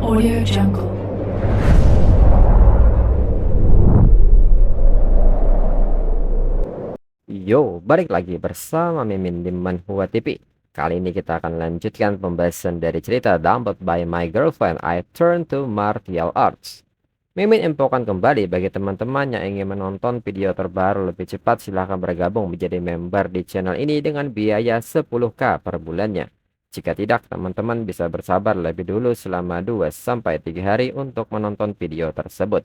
Audio Jungle. Yo, balik lagi bersama Mimin di Manhwa TV. Kali ini kita akan lanjutkan pembahasan dari cerita Dumped by My Girlfriend, I Turn to Martial Arts. Mimin infokan kembali bagi teman-teman yang ingin menonton video terbaru lebih cepat, silahkan bergabung menjadi member di channel ini dengan biaya 10k per bulannya. Jika tidak, teman-teman bisa bersabar lebih dulu selama 2-3 hari untuk menonton video tersebut.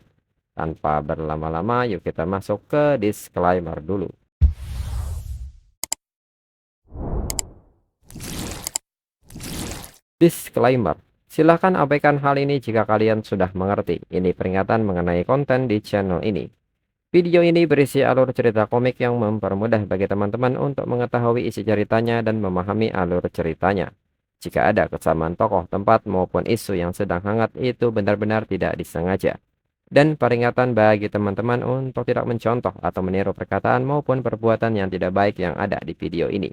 Tanpa berlama-lama, yuk kita masuk ke disclaimer dulu. Disclaimer. Silahkan abaikan hal ini jika kalian sudah mengerti. Ini peringatan mengenai konten di channel ini. Video ini berisi alur cerita komik yang mempermudah bagi teman-teman untuk mengetahui isi ceritanya dan memahami alur ceritanya. Jika ada kesamaan tokoh, tempat, maupun isu yang sedang hangat, itu benar-benar tidak disengaja. Dan peringatan bagi teman-teman untuk tidak mencontoh atau meniru perkataan maupun perbuatan yang tidak baik yang ada di video ini.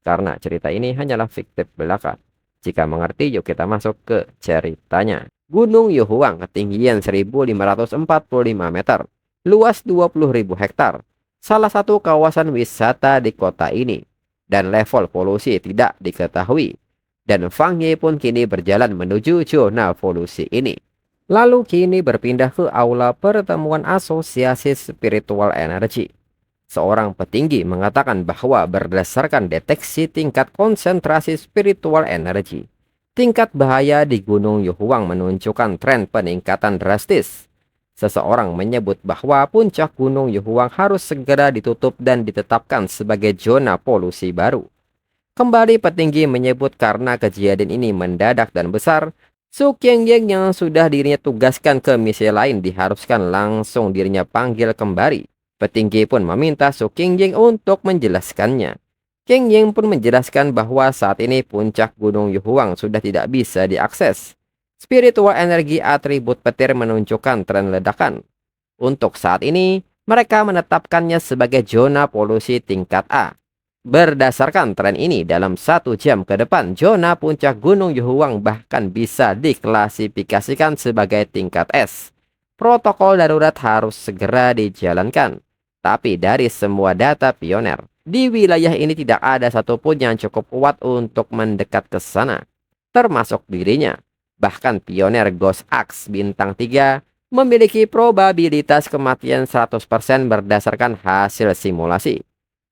Karena cerita ini hanyalah fiktif belaka. Jika mengerti, yuk kita masuk ke ceritanya. Gunung Yuhuang, ketinggian 1545 meter, luas 20.000 hektar. Salah satu kawasan wisata di kota ini. Dan level polusi tidak diketahui. Dan Fang Ye pun kini berjalan menuju zona polusi ini. Lalu kini berpindah ke aula pertemuan Asosiasi Spiritual Energy. Seorang petinggi mengatakan bahwa berdasarkan deteksi tingkat konsentrasi spiritual energy, tingkat bahaya di Gunung Yuhuang menunjukkan tren peningkatan drastis. Seseorang menyebut bahwa puncak Gunung Yuhuang harus segera ditutup dan ditetapkan sebagai zona polusi baru. Kembali petinggi menyebut karena kejadian ini mendadak dan besar, Su Qiangying yang sudah dirinya tugaskan ke misi lain diharuskan langsung dirinya panggil kembali. Petinggi pun meminta Su Qiangying untuk menjelaskannya. Qiangying pun menjelaskan bahwa saat ini puncak Gunung Yuhuang sudah tidak bisa diakses. Spiritual energi atribut petir menunjukkan tren ledakan. Untuk saat ini, mereka menetapkannya sebagai zona polusi tingkat A. Berdasarkan tren ini, dalam 1 jam ke depan, zona puncak Gunung Yuhuang bahkan bisa diklasifikasikan sebagai tingkat S. Protokol darurat harus segera dijalankan. Tapi dari semua data pioner, di wilayah ini tidak ada satupun yang cukup kuat untuk mendekat ke sana, termasuk dirinya. Bahkan pioner Ghost Axe bintang 3 memiliki probabilitas kematian 100% berdasarkan hasil simulasi.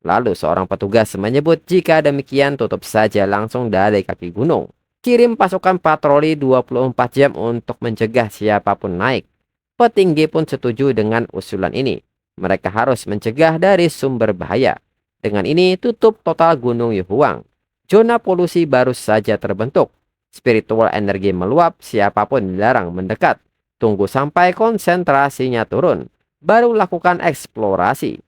Lalu seorang petugas menyebut jika demikian tutup saja langsung dari kaki gunung. Kirim pasukan patroli 24 jam untuk mencegah siapapun naik. Petinggi pun setuju dengan usulan ini. Mereka harus mencegah dari sumber bahaya. Dengan ini tutup total Gunung Yuhuang. Zona polusi baru saja terbentuk. Spiritual energi meluap, siapapun dilarang mendekat. Tunggu sampai konsentrasinya turun, baru lakukan eksplorasi.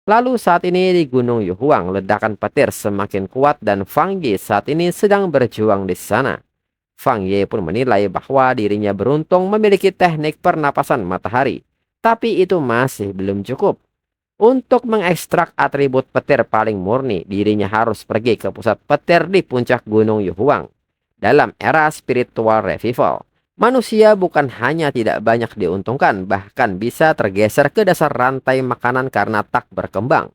Lalu saat ini di Gunung Yuhuang, ledakan petir semakin kuat dan Fang Ye saat ini sedang berjuang di sana. Fang Ye pun menilai bahwa dirinya beruntung memiliki teknik pernapasan matahari. Tapi itu masih belum cukup. Untuk mengekstrak atribut petir paling murni, dirinya harus pergi ke pusat petir di puncak Gunung Yuhuang. Dalam era spiritual revival, manusia bukan hanya tidak banyak diuntungkan, bahkan bisa tergeser ke dasar rantai makanan karena tak berkembang.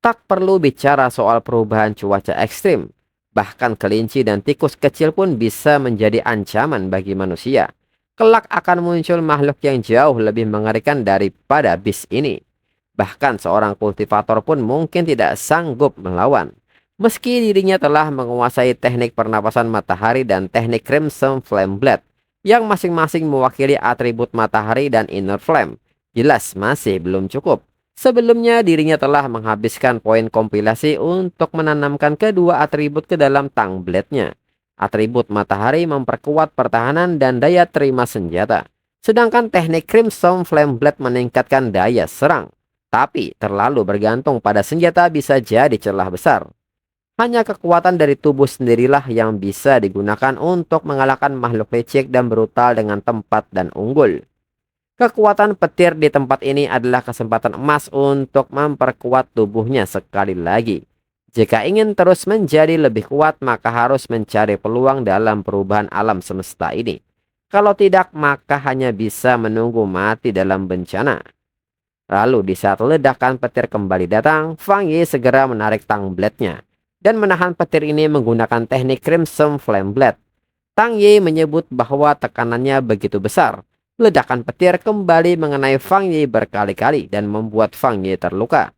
Tak perlu bicara soal perubahan cuaca ekstrim. Bahkan kelinci dan tikus kecil pun bisa menjadi ancaman bagi manusia. Kelak akan muncul makhluk yang jauh lebih mengerikan daripada bis ini. Bahkan seorang kultivator pun mungkin tidak sanggup melawan. Meski dirinya telah menguasai teknik pernapasan matahari dan teknik Crimson Flame Blade, yang masing-masing mewakili atribut matahari dan inner flame, jelas masih belum cukup. Sebelumnya dirinya telah menghabiskan poin kompilasi untuk menanamkan kedua atribut ke dalam tang blade-nya. Atribut matahari memperkuat pertahanan dan daya terima senjata. Sedangkan teknik Crimson Flame Blade meningkatkan daya serang. Tapi terlalu bergantung pada senjata bisa jadi celah besar. Hanya kekuatan dari tubuh sendirilah yang bisa digunakan untuk mengalahkan makhluk licik dan brutal dengan tempat dan unggul. Kekuatan petir di tempat ini adalah kesempatan emas untuk memperkuat tubuhnya sekali lagi. Jika ingin terus menjadi lebih kuat, maka harus mencari peluang dalam perubahan alam semesta ini. Kalau tidak, maka hanya bisa menunggu mati dalam bencana. Lalu di saat ledakan petir kembali datang, Fang Yi segera menarik tang blade-nya dan menahan petir ini menggunakan teknik Crimson Flame Blade. Tang Yi menyebut bahwa tekanannya begitu besar. Ledakan petir kembali mengenai Fang Yi berkali-kali dan membuat Fang Yi terluka.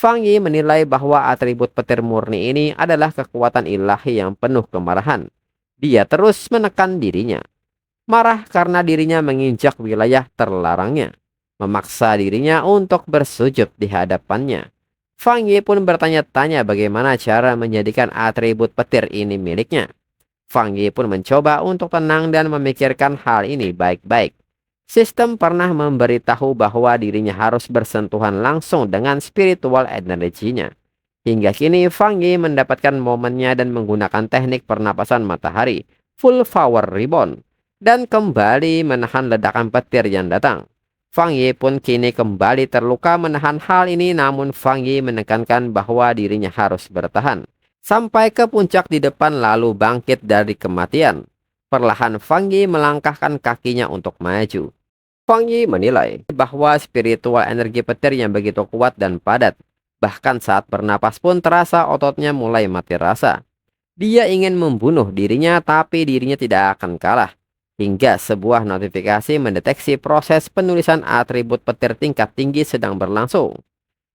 Fang Yi menilai bahwa atribut petir murni ini adalah kekuatan ilahi yang penuh kemarahan. Dia terus menekan dirinya. Marah karena dirinya menginjak wilayah terlarangnya. Memaksa dirinya untuk bersujud di hadapannya. Fang Yi pun bertanya-tanya bagaimana cara menjadikan atribut petir ini miliknya. Fang Yi pun mencoba untuk tenang dan memikirkan hal ini baik-baik. Sistem pernah memberitahu bahwa dirinya harus bersentuhan langsung dengan spiritual energinya. Hingga kini Fang Yi mendapatkan momennya dan menggunakan teknik pernapasan matahari, full power rebound, dan kembali menahan ledakan petir yang datang. Fang Yi pun kini kembali terluka menahan hal ini, namun Fang Yi menekankan bahwa dirinya harus bertahan sampai ke puncak di depan lalu bangkit dari kematian. Perlahan Fang Yi melangkahkan kakinya untuk maju. Fang Yi menilai bahwa spiritual energi petir yang begitu kuat dan padat. Bahkan saat bernapas pun terasa ototnya mulai mati rasa. Dia ingin membunuh dirinya tapi dirinya tidak akan kalah. Hingga sebuah notifikasi mendeteksi proses penulisan atribut petir tingkat tinggi sedang berlangsung.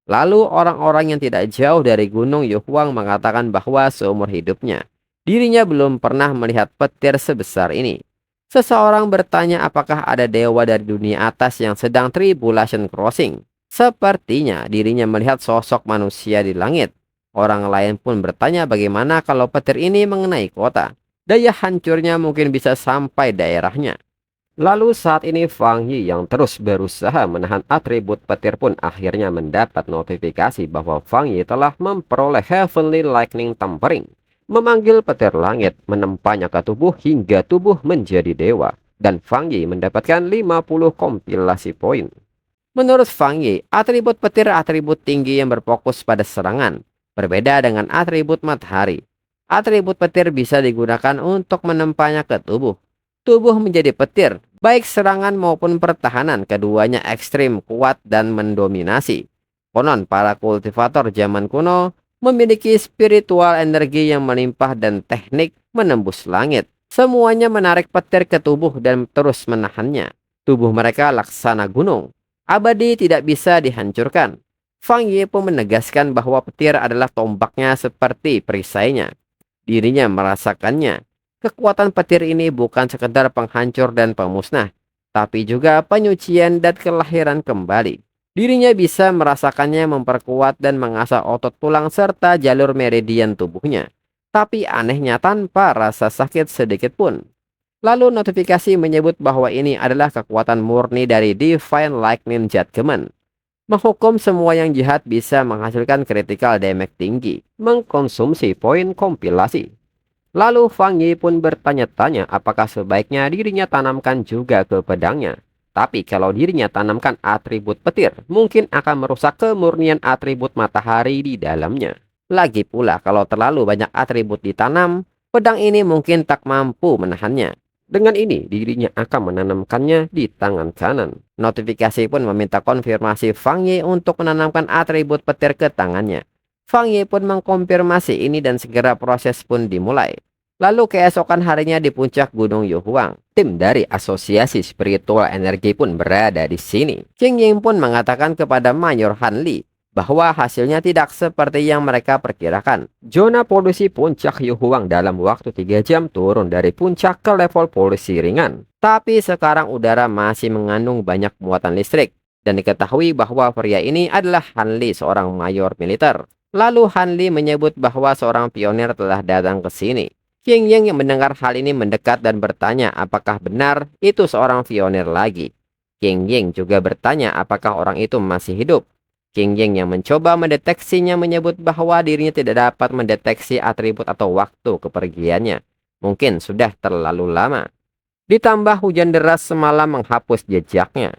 Lalu orang-orang yang tidak jauh dari Gunung Yuhuang mengatakan bahwa seumur hidupnya dirinya belum pernah melihat petir sebesar ini. Seseorang bertanya apakah ada dewa dari dunia atas yang sedang tribulation crossing. Sepertinya dirinya melihat sosok manusia di langit. Orang lain pun bertanya bagaimana kalau petir ini mengenai kota. Daya hancurnya mungkin bisa sampai daerahnya. Lalu saat ini Fang Yi yang terus berusaha menahan atribut petir pun akhirnya mendapat notifikasi bahwa Fang Yi telah memperoleh Heavenly Lightning Tampering. Memanggil petir langit, menempanya ke tubuh hingga tubuh menjadi dewa. Dan Fang Yi mendapatkan 50 kompilasi poin. Menurut Fang Yi, atribut petir atribut tinggi yang berfokus pada serangan. Berbeda dengan atribut matahari. Atribut petir bisa digunakan untuk menempanya ke tubuh. Tubuh menjadi petir, baik serangan maupun pertahanan, keduanya ekstrim, kuat, dan mendominasi. Konon para kultivator zaman kuno memiliki spiritual energi yang melimpah dan teknik menembus langit. Semuanya menarik petir ke tubuh dan terus menahannya. Tubuh mereka laksana gunung, abadi tidak bisa dihancurkan. Fang Yi pun menegaskan bahwa petir adalah tombaknya seperti perisainya. Dirinya merasakannya. Kekuatan petir ini bukan sekedar penghancur dan pemusnah, tapi juga penyucian dan kelahiran kembali. Dirinya bisa merasakannya memperkuat dan mengasah otot tulang serta jalur meridian tubuhnya. Tapi anehnya tanpa rasa sakit sedikit pun. Lalu notifikasi menyebut bahwa ini adalah kekuatan murni dari Divine Lightning Judgment. Menghukum semua yang jahat bisa menghasilkan critical damage tinggi, mengkonsumsi poin kompilasi. Lalu Fang Yi pun bertanya-tanya apakah sebaiknya dirinya tanamkan juga ke pedangnya. Tapi kalau dirinya tanamkan atribut petir, mungkin akan merusak kemurnian atribut matahari di dalamnya. Lagi pula kalau terlalu banyak atribut ditanam, pedang ini mungkin tak mampu menahannya. Dengan ini, dirinya akan menanamkannya di tangan kanan. Notifikasi pun meminta konfirmasi Fang Yi untuk menanamkan atribut petir ke tangannya. Fang Yi pun mengkonfirmasi ini dan segera proses pun dimulai. Lalu keesokan harinya di puncak Gunung Yuhuang, tim dari Asosiasi Spiritual Energi pun berada di sini. Qing Ying pun mengatakan kepada Mayor Han Li bahwa hasilnya tidak seperti yang mereka perkirakan. Zona polusi puncak Yuhuang dalam waktu 3 jam turun dari puncak ke level polusi ringan. Tapi sekarang udara masih mengandung banyak muatan listrik. Dan diketahui bahwa pria ini adalah Han Li, seorang mayor militer. Lalu Han Li menyebut bahwa seorang pionir telah datang ke sini. Qing Ying yang mendengar hal ini mendekat dan bertanya apakah benar itu seorang pionir lagi. Qing Ying juga bertanya apakah orang itu masih hidup. Qing Ying yang mencoba mendeteksinya menyebut bahwa dirinya tidak dapat mendeteksi atribut atau waktu kepergiannya. Mungkin sudah terlalu lama. Ditambah hujan deras semalam menghapus jejaknya.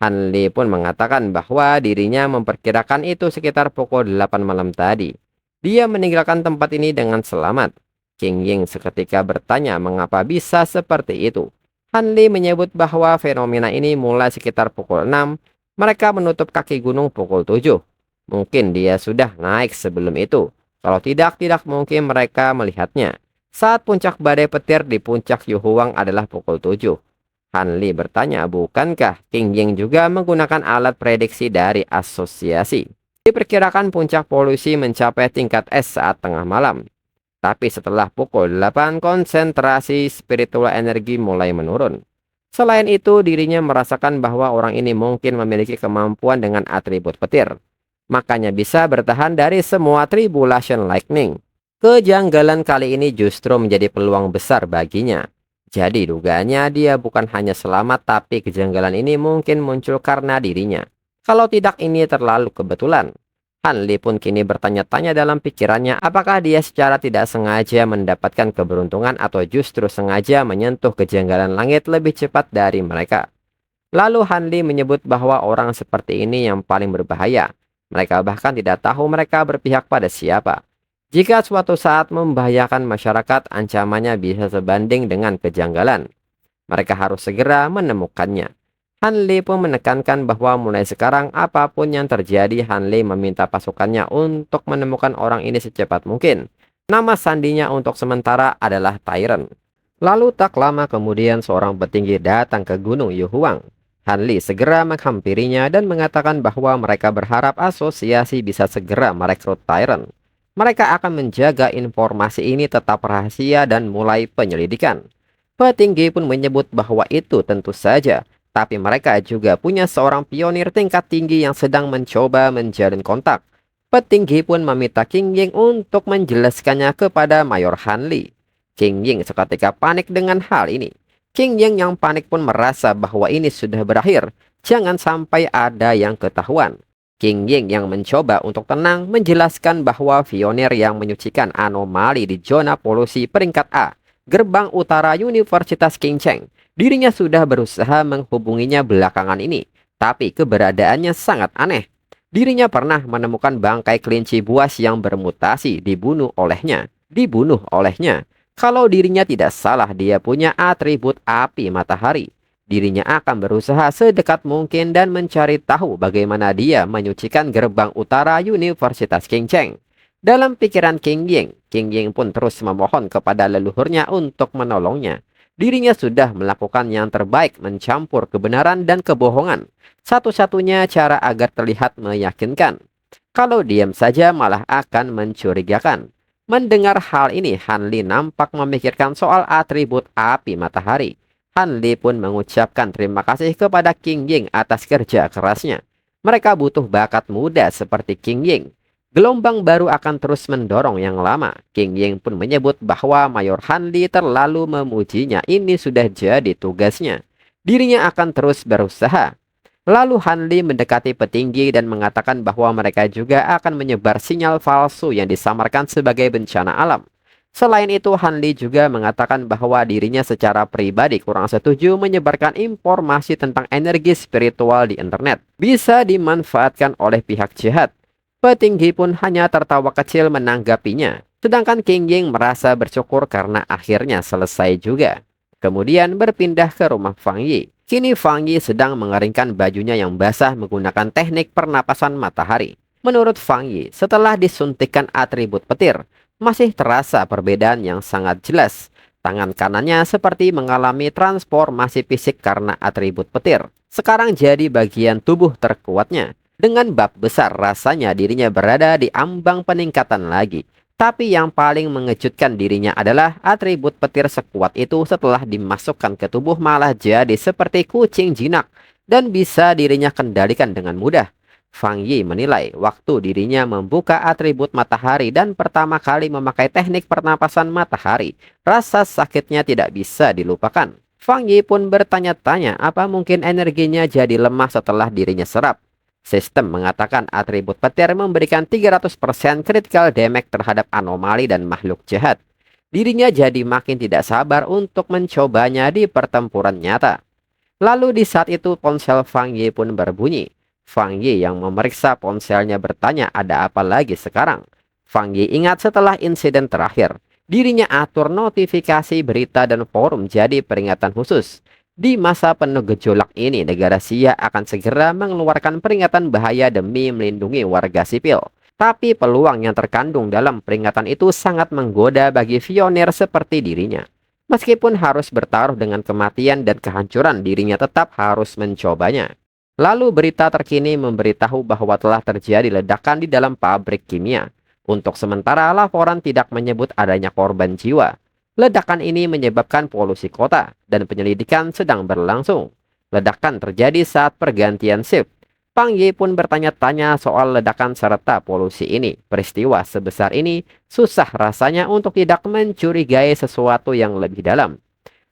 Han Li pun mengatakan bahwa dirinya memperkirakan itu sekitar pukul 8 malam tadi. Dia meninggalkan tempat ini dengan selamat. Qing Ying seketika bertanya mengapa bisa seperti itu. Hanli menyebut bahwa fenomena ini mulai sekitar pukul 6, mereka menutup kaki gunung pukul 7. Mungkin dia sudah naik sebelum itu. Kalau tidak mungkin mereka melihatnya. Saat puncak badai petir di puncak Yuhuang adalah pukul 7. Hanli bertanya, bukankah King Ying juga menggunakan alat prediksi dari asosiasi? Diperkirakan puncak polusi mencapai tingkat es saat tengah malam. Tapi setelah pukul 8, konsentrasi spiritual energi mulai menurun. Selain itu, dirinya merasakan bahwa orang ini mungkin memiliki kemampuan dengan atribut petir. Makanya bisa bertahan dari semua tribulation lightning. Kejanggalan kali ini justru menjadi peluang besar baginya. Jadi dugaannya dia bukan hanya selamat, tapi kejanggalan ini mungkin muncul karena dirinya. Kalau tidak, ini terlalu kebetulan. Hanli pun kini bertanya-tanya dalam pikirannya, apakah dia secara tidak sengaja mendapatkan keberuntungan atau justru sengaja menyentuh kejanggalan langit lebih cepat dari mereka. Lalu Hanli menyebut bahwa orang seperti ini yang paling berbahaya. Mereka bahkan tidak tahu mereka berpihak pada siapa. Jika suatu saat membahayakan masyarakat, ancamannya bisa sebanding dengan kejanggalan. Mereka harus segera menemukannya. Hanli pun menekankan bahwa mulai sekarang apapun yang terjadi, Hanli meminta pasukannya untuk menemukan orang ini secepat mungkin. Nama sandinya untuk sementara adalah Tyrant. Lalu tak lama kemudian seorang petinggi datang ke Gunung Yuhuang. Hanli segera menghampirinya dan mengatakan bahwa mereka berharap asosiasi bisa segera merekrut Tyrant. Mereka akan menjaga informasi ini tetap rahasia dan mulai penyelidikan. Petinggi pun menyebut bahwa itu tentu saja. Tapi mereka juga punya seorang pionir tingkat tinggi yang sedang mencoba menjalin kontak. Petinggi pun meminta King Ying untuk menjelaskannya kepada Mayor Hanli. King Ying seketika panik dengan hal ini. King Ying yang panik pun merasa bahwa ini sudah berakhir. Jangan sampai ada yang ketahuan. King Ying yang mencoba untuk tenang menjelaskan bahwa pionir yang menyucikan anomali di zona polusi peringkat A, gerbang utara Universitas King Cheng. Dirinya sudah berusaha menghubunginya belakangan ini, tapi keberadaannya sangat aneh. Dirinya pernah menemukan bangkai kelinci buas yang bermutasi dibunuh olehnya. Kalau dirinya tidak salah, dia punya atribut api matahari. Dirinya akan berusaha sedekat mungkin dan mencari tahu bagaimana dia menyucikan gerbang utara Universitas King Cheng. Dalam pikiran King Ying pun terus memohon kepada leluhurnya untuk menolongnya. Dirinya sudah melakukan yang terbaik mencampur kebenaran dan kebohongan. Satu-satunya cara agar terlihat meyakinkan. Kalau diam saja malah akan mencurigakan. Mendengar hal ini, Hanli nampak memikirkan soal atribut api matahari. Hanli pun mengucapkan terima kasih kepada King Ying atas kerja kerasnya. Mereka butuh bakat muda seperti King Ying. Gelombang baru akan terus mendorong yang lama. King Ying pun menyebut bahwa Mayor Hanli terlalu memujinya. Ini sudah jadi tugasnya. Dirinya akan terus berusaha. Lalu Hanli mendekati petinggi dan mengatakan bahwa mereka juga akan menyebar sinyal palsu yang disamarkan sebagai bencana alam. Selain itu, Hanli juga mengatakan bahwa dirinya secara pribadi kurang setuju menyebarkan informasi tentang energi spiritual di internet. Bisa dimanfaatkan oleh pihak jahat. Petinggi pun hanya tertawa kecil menanggapinya. Sedangkan King Ying merasa bersyukur karena akhirnya selesai juga. Kemudian berpindah ke rumah Fang Yi. Kini Fang Yi sedang mengeringkan bajunya yang basah menggunakan teknik pernapasan matahari. Menurut Fang Yi, setelah disuntikkan atribut petir, masih terasa perbedaan yang sangat jelas. Tangan kanannya seperti mengalami transformasi fisik karena atribut petir. Sekarang jadi bagian tubuh terkuatnya. Dengan bab besar rasanya dirinya berada di ambang peningkatan lagi. Tapi yang paling mengejutkan dirinya adalah atribut petir sekuat itu setelah dimasukkan ke tubuh malah jadi seperti kucing jinak dan bisa dirinya kendalikan dengan mudah. Fang Yi menilai waktu dirinya membuka atribut matahari dan pertama kali memakai teknik pernapasan matahari, rasa sakitnya tidak bisa dilupakan. Fang Yi pun bertanya-tanya apa mungkin energinya jadi lemah setelah dirinya serap. Sistem mengatakan atribut petir memberikan 300% critical damage terhadap anomali dan makhluk jahat. Dirinya jadi makin tidak sabar untuk mencobanya di pertempuran nyata. Lalu di saat itu ponsel Fang Yi pun berbunyi. Fang Yi yang memeriksa ponselnya bertanya ada apa lagi sekarang. Fang Yi ingat setelah insiden terakhir. Dirinya atur notifikasi berita dan forum jadi peringatan khusus. Di masa penuh gejolak ini, negara Sia akan segera mengeluarkan peringatan bahaya demi melindungi warga sipil. Tapi peluang yang terkandung dalam peringatan itu sangat menggoda bagi pionir seperti dirinya. Meskipun harus bertaruh dengan kematian dan kehancuran, dirinya tetap harus mencobanya. Lalu berita terkini memberitahu bahwa telah terjadi ledakan di dalam pabrik kimia. Untuk sementara, laporan tidak menyebut adanya korban jiwa. Ledakan ini menyebabkan polusi kota dan penyelidikan sedang berlangsung. Ledakan terjadi saat pergantian shift. Pang Yi pun bertanya-tanya soal ledakan serta polusi ini. Peristiwa sebesar ini susah rasanya untuk tidak mencurigai sesuatu yang lebih dalam.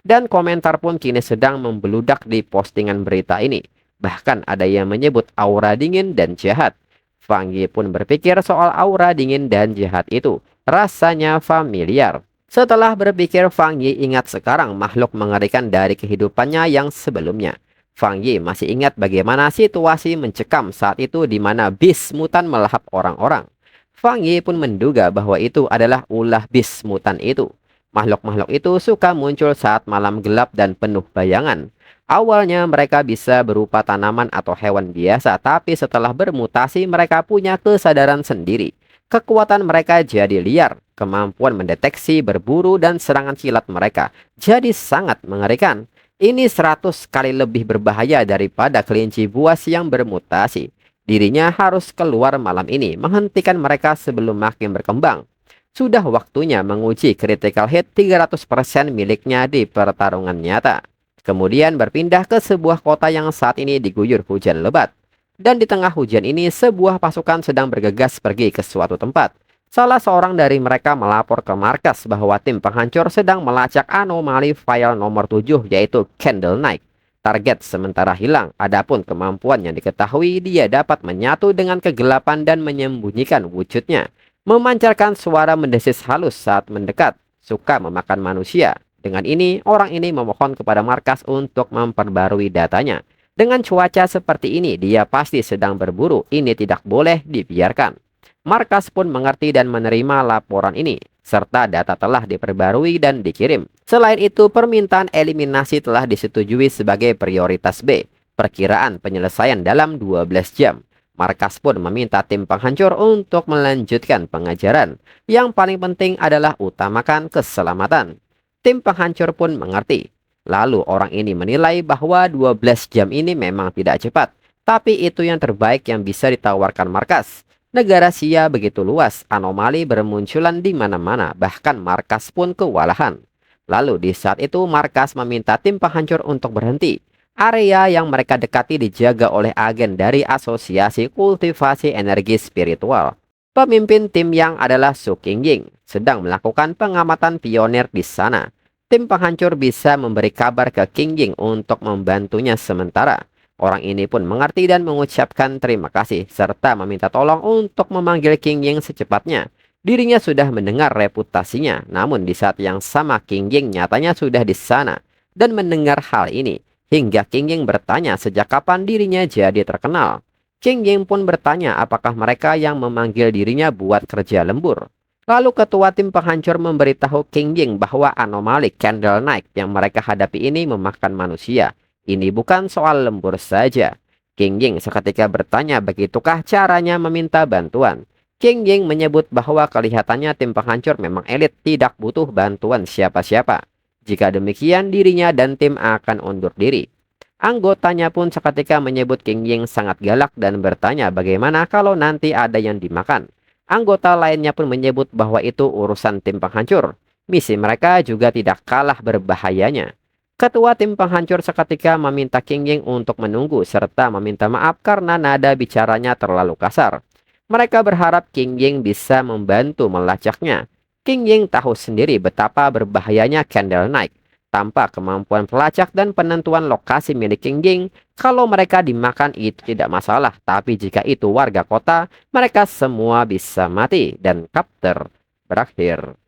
Dan komentar pun kini sedang membeludak di postingan berita ini. Bahkan ada yang menyebut aura dingin dan jahat. Fang Yi pun berpikir soal aura dingin dan jahat itu. Rasanya familiar. Setelah berpikir, Fang Yi ingat sekarang makhluk mengerikan dari kehidupannya yang sebelumnya. Fang Yi masih ingat bagaimana situasi mencekam saat itu di mana bis mutan melahap orang-orang. Fang Yi pun menduga bahwa itu adalah ulah bis mutan itu. Makhluk-makhluk itu suka muncul saat malam gelap dan penuh bayangan. Awalnya mereka bisa berupa tanaman atau hewan biasa, tapi setelah bermutasi mereka punya kesadaran sendiri. Kekuatan mereka jadi liar, kemampuan mendeteksi, berburu, dan serangan kilat mereka jadi sangat mengerikan. Ini 100 kali lebih berbahaya daripada kelinci buas yang bermutasi. Dirinya harus keluar malam ini, menghentikan mereka sebelum makin berkembang. Sudah waktunya menguji critical hit 300% miliknya di pertarungan nyata. Kemudian berpindah ke sebuah kota yang saat ini diguyur hujan lebat. Dan di tengah hujan ini, sebuah pasukan sedang bergegas pergi ke suatu tempat. Salah seorang dari mereka melapor ke markas bahwa tim penghancur sedang melacak anomali file nomor 7, yaitu Candle Knight. Target sementara hilang, adapun kemampuan yang diketahui dia dapat menyatu dengan kegelapan dan menyembunyikan wujudnya. Memancarkan suara mendesis halus saat mendekat, suka memakan manusia. Dengan ini, orang ini memohon kepada markas untuk memperbarui datanya. Dengan cuaca seperti ini, dia pasti sedang berburu. Ini tidak boleh dibiarkan. Markas pun mengerti dan menerima laporan ini, serta data telah diperbarui dan dikirim. Selain itu, permintaan eliminasi telah disetujui sebagai prioritas B, perkiraan penyelesaian dalam 12 jam. Markas pun meminta tim penghancur untuk melanjutkan pengajaran. Yang paling penting adalah utamakan keselamatan. Tim penghancur pun mengerti. Lalu orang ini menilai bahwa 12 jam ini memang tidak cepat. Tapi itu yang terbaik yang bisa ditawarkan markas. Negara Sia begitu luas, anomali bermunculan di mana-mana, bahkan markas pun kewalahan. Lalu di saat itu markas meminta tim penghancur untuk berhenti. Area yang mereka dekati dijaga oleh agen dari Asosiasi Kultivasi Energi Spiritual. Pemimpin tim yang adalah Su Qingying sedang melakukan pengamatan pionir di sana. Tim penghancur bisa memberi kabar ke Qingying untuk membantunya sementara. Orang ini pun mengerti dan mengucapkan terima kasih, serta meminta tolong untuk memanggil Qingying secepatnya. Dirinya sudah mendengar reputasinya, namun di saat yang sama Qingying nyatanya sudah di sana dan mendengar hal ini. Hingga Qingying bertanya sejak kapan dirinya jadi terkenal. Qingying pun bertanya apakah mereka yang memanggil dirinya buat kerja lembur. Lalu ketua tim penghancur memberitahu Qingying bahwa anomali Candle Knight yang mereka hadapi ini memakan manusia. Ini bukan soal lembur saja. Qingying seketika bertanya begitukah caranya meminta bantuan. Qingying menyebut bahwa kelihatannya tim penghancur memang elit, tidak butuh bantuan siapa-siapa. Jika demikian, dirinya dan tim akan undur diri. Anggotanya pun seketika menyebut Qingying sangat galak dan bertanya bagaimana kalau nanti ada yang dimakan. Anggota lainnya pun menyebut bahwa itu urusan tim penghancur. Misi mereka juga tidak kalah berbahayanya. Ketua tim penghancur seketika meminta Qingying untuk menunggu serta meminta maaf karena nada bicaranya terlalu kasar. Mereka berharap Qingying bisa membantu melacaknya. Qingying tahu sendiri betapa berbahayanya Candle Knight. Tanpa kemampuan pelacak dan penentuan lokasi milik Qingying, kalau mereka dimakan itu tidak masalah. Tapi jika itu warga kota, mereka semua bisa mati dan chapter berakhir.